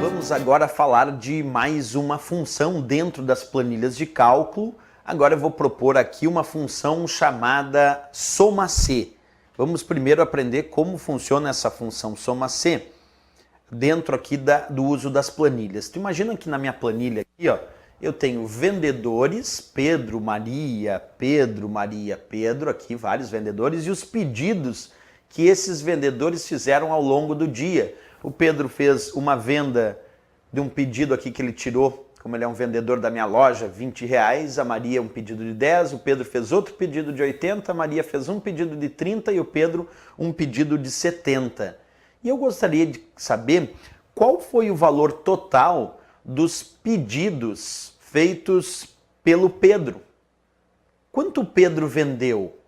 Vamos agora falar de mais uma função dentro das planilhas de cálculo. Agora eu vou propor aqui uma função chamada soma-C. Vamos primeiro aprender como funciona essa função soma-C dentro aqui do uso das planilhas. Tu imagina que na minha planilha aqui, ó, eu tenho vendedores, Pedro, Maria, Pedro, aqui vários vendedores, e os pedidos que esses vendedores fizeram ao longo do dia. O Pedro fez uma venda de um pedido aqui que ele tirou, como ele é um vendedor da minha loja, R$20, a Maria um pedido de 10, o Pedro fez outro pedido de 80, a Maria fez um pedido de 30 e o Pedro um pedido de 70. E eu gostaria de saber qual foi o valor total dos pedidos feitos pelo Pedro. Quanto o Pedro vendeu?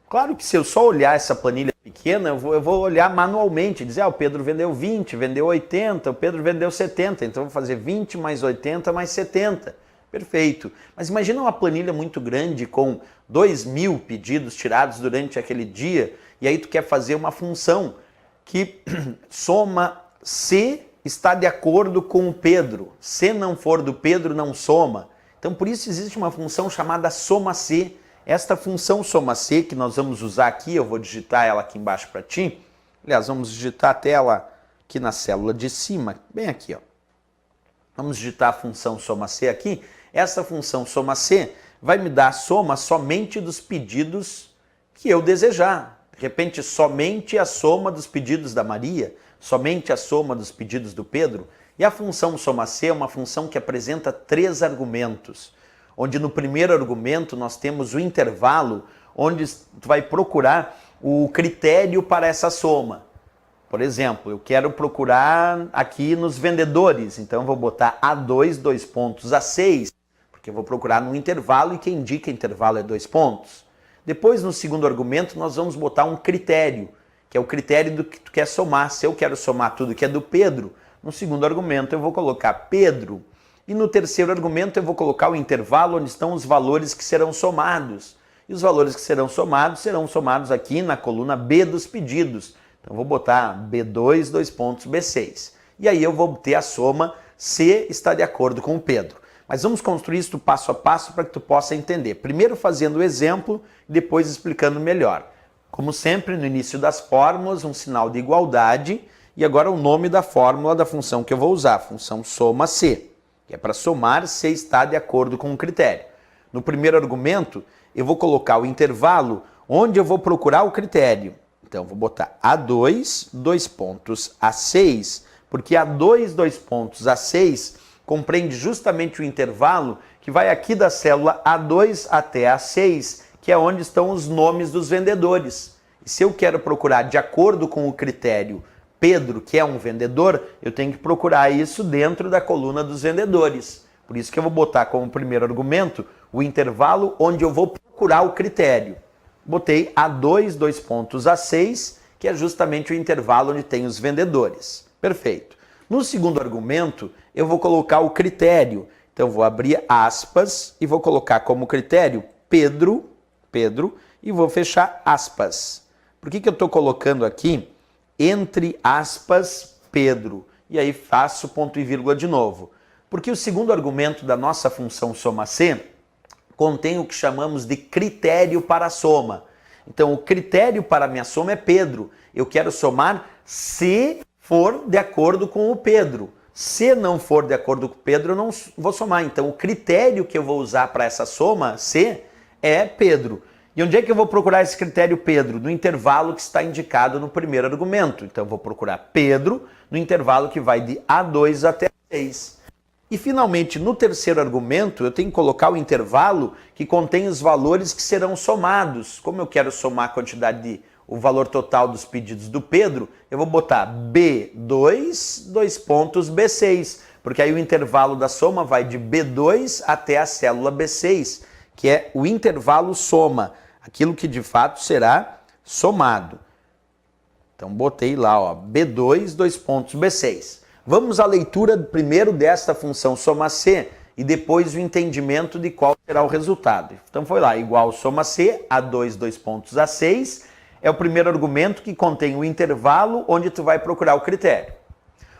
Claro que se eu só olhar essa planilha pequena, eu vou olhar manualmente, dizer, o Pedro vendeu 20, vendeu 80, o Pedro vendeu 70, então eu vou fazer 20 mais 80 mais 70. Perfeito. Mas imagina uma planilha muito grande com 2.000 pedidos tirados durante aquele dia, e aí tu quer fazer uma função que soma C está de acordo com o Pedro. Se não for do Pedro, não soma. Então por isso existe uma função chamada soma-C. Esta função soma-C que nós vamos usar aqui, eu vou digitar ela aqui embaixo para ti. Aliás, vamos digitar até ela aqui na célula de cima, bem aqui, ó. Vamos digitar a função soma-C aqui. Essa função soma-C vai me dar a soma somente dos pedidos que eu desejar. De repente, somente a soma dos pedidos da Maria, somente a soma dos pedidos do Pedro. E a função soma-C é uma função que apresenta 3 argumentos. Onde no primeiro argumento nós temos o intervalo, onde tu vai procurar o critério para essa soma. Por exemplo, eu quero procurar aqui nos vendedores, então eu vou botar A2, 2 pontos, A6, porque eu vou procurar no intervalo e quem indica intervalo é 2 pontos. Depois, no segundo argumento, nós vamos botar um critério, que é o critério do que tu quer somar. Se eu quero somar tudo que é do Pedro, no segundo argumento eu vou colocar Pedro. E no terceiro argumento eu vou colocar o intervalo onde estão os valores que serão somados. E os valores que serão somados aqui na coluna B dos pedidos. Então eu vou botar B2, 2 pontos, B6. E aí eu vou ter a soma C está de acordo com o Pedro. Mas vamos construir isso passo a passo para que tu possa entender. Primeiro fazendo o exemplo, depois explicando melhor. Como sempre, no início das fórmulas, um sinal de igualdade. E agora o nome da fórmula da função que eu vou usar, a função soma-C. Que é para somar se está de acordo com o critério. No primeiro argumento, eu vou colocar o intervalo onde eu vou procurar o critério. Então, eu vou botar A2, 2 pontos, A6, porque A2, 2 pontos, A6 compreende justamente o intervalo que vai aqui da célula A2 até A6, que é onde estão os nomes dos vendedores. E se eu quero procurar de acordo com o critério Pedro, que é um vendedor, eu tenho que procurar isso dentro da coluna dos vendedores. Por isso que eu vou botar como primeiro argumento o intervalo onde eu vou procurar o critério. Botei A2, 2 pontos, A6, que é justamente o intervalo onde tem os vendedores. Perfeito. No segundo argumento, eu vou colocar o critério. Então, eu vou abrir aspas e vou colocar como critério Pedro, e vou fechar aspas. Por que eu estou colocando aqui entre aspas, Pedro? E aí faço ponto e vírgula de novo. Porque o segundo argumento da nossa função soma-C contém o que chamamos de critério para a soma. Então, o critério para a minha soma é Pedro. Eu quero somar se for de acordo com o Pedro. Se não for de acordo com o Pedro, eu não vou somar. Então, o critério que eu vou usar para essa soma, C, é Pedro. E onde é que eu vou procurar esse critério Pedro? No intervalo que está indicado no primeiro argumento. Então eu vou procurar Pedro no intervalo que vai de A2 até A6. E finalmente, no terceiro argumento, eu tenho que colocar o intervalo que contém os valores que serão somados. Como eu quero somar a quantidade o valor total dos pedidos do Pedro, eu vou botar B2, 2 pontos, B6. Porque aí o intervalo da soma vai de B2 até a célula B6. Que é o intervalo soma, aquilo que de fato será somado. Então botei lá, ó, B2, 2 pontos, B6. Vamos à leitura primeiro desta função soma-C e depois o entendimento de qual será o resultado. Então foi lá, igual soma-C, A2, 2 pontos, A6, é o primeiro argumento que contém o intervalo onde tu vai procurar o critério.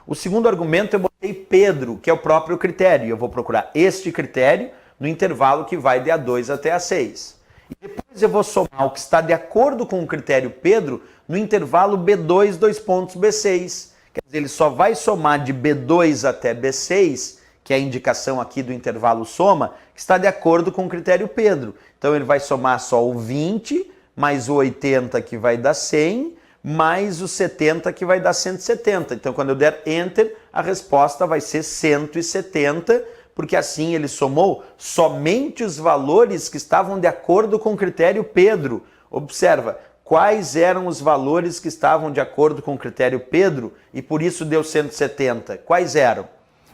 O segundo argumento eu botei E Pedro, que é o próprio critério. Eu vou procurar este critério no intervalo que vai de A2 até A6. E depois eu vou somar o que está de acordo com o critério Pedro no intervalo B2, B6. Quer dizer, ele só vai somar de B2 até B6, que é a indicação aqui do intervalo soma, que está de acordo com o critério Pedro. Então ele vai somar só o 20, mais o 80 que vai dar 100, mais o 70 que vai dar 170. Então quando eu der Enter, a resposta vai ser 170, porque assim ele somou somente os valores que estavam de acordo com o critério Pedro. Observa, quais eram os valores que estavam de acordo com o critério Pedro e por isso deu 170? Quais eram?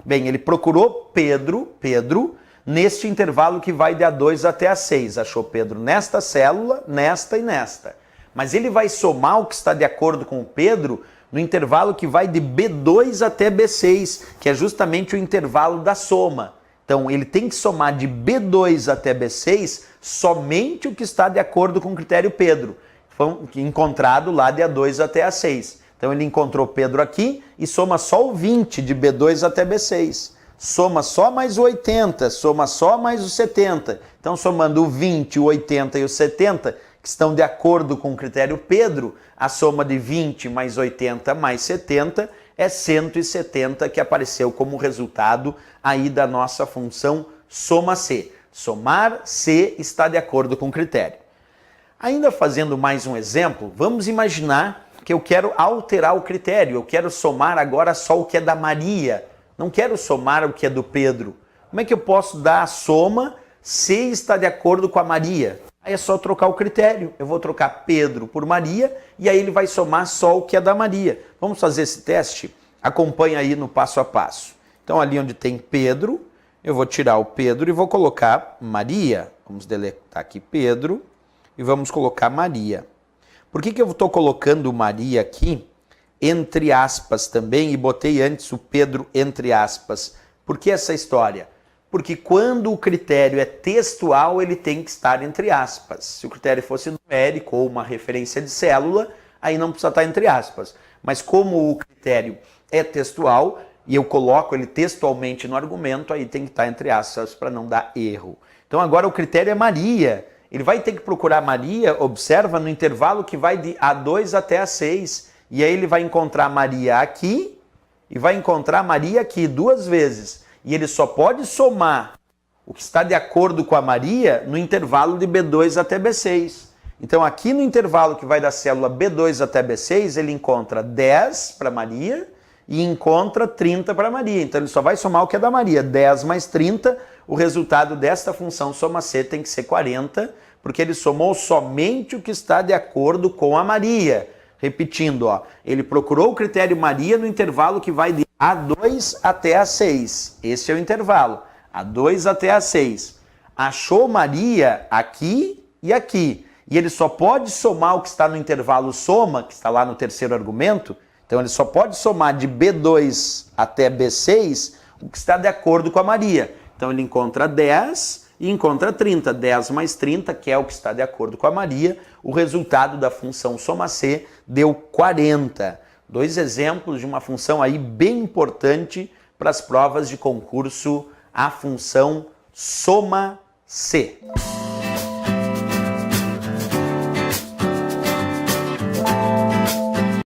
Bem, ele procurou Pedro, neste intervalo que vai de A2 até A6. Achou Pedro nesta célula, nesta e nesta. Mas ele vai somar o que está de acordo com o Pedro no intervalo que vai de B2 até B6, que é justamente o intervalo da soma. Então, ele tem que somar de B2 até B6 somente o que está de acordo com o critério Pedro, encontrado lá de A2 até A6. Então, ele encontrou Pedro aqui e soma só o 20 de B2 até B6. Soma só mais o 80, soma só mais o 70. Então, somando o 20, o 80 e o 70, que estão de acordo com o critério Pedro, a soma de 20 mais 80 mais 70 é 170, que apareceu como resultado aí da nossa função soma C. Somar C está de acordo com o critério. Ainda fazendo mais um exemplo, vamos imaginar que eu quero alterar o critério. Eu quero somar agora só o que é da Maria. Não quero somar o que é do Pedro. Como é que eu posso dar a soma C está de acordo com a Maria? Aí é só trocar o critério. Eu vou trocar Pedro por Maria e aí ele vai somar só o que é da Maria. Vamos fazer esse teste? Acompanha aí no passo a passo. Então ali onde tem Pedro, eu vou tirar o Pedro e vou colocar Maria. Vamos deletar aqui Pedro e vamos colocar Maria. Por que eu estou colocando Maria aqui entre aspas também e botei antes o Pedro entre aspas? Por que essa história? Porque quando o critério é textual, ele tem que estar entre aspas. Se o critério fosse numérico ou uma referência de célula, aí não precisa estar entre aspas. Mas como o critério é textual e eu coloco ele textualmente no argumento, aí tem que estar entre aspas para não dar erro. Então agora o critério é Maria. Ele vai ter que procurar Maria, observa, no intervalo que vai de A2 até A6. E aí ele vai encontrar Maria aqui e vai encontrar Maria aqui duas vezes. E ele só pode somar o que está de acordo com a Maria no intervalo de B2 até B6. Então aqui no intervalo que vai da célula B2 até B6, ele encontra 10 para Maria e encontra 30 para Maria. Então ele só vai somar o que é da Maria. 10 mais 30, o resultado desta função soma C tem que ser 40, porque ele somou somente o que está de acordo com a Maria. Repetindo, ó, ele procurou o critério Maria no intervalo que vai de A2 até A6. Esse é o intervalo, A2 até A6. Achou Maria aqui e aqui. E ele só pode somar o que está no intervalo soma, que está lá no terceiro argumento. Então ele só pode somar de B2 até B6 o que está de acordo com a Maria. Então ele encontra 10 e encontra 30. 10 mais 30, que é o que está de acordo com a Maria. O resultado da função soma C deu 40. Dois exemplos de uma função aí bem importante para as provas de concurso, a função soma C.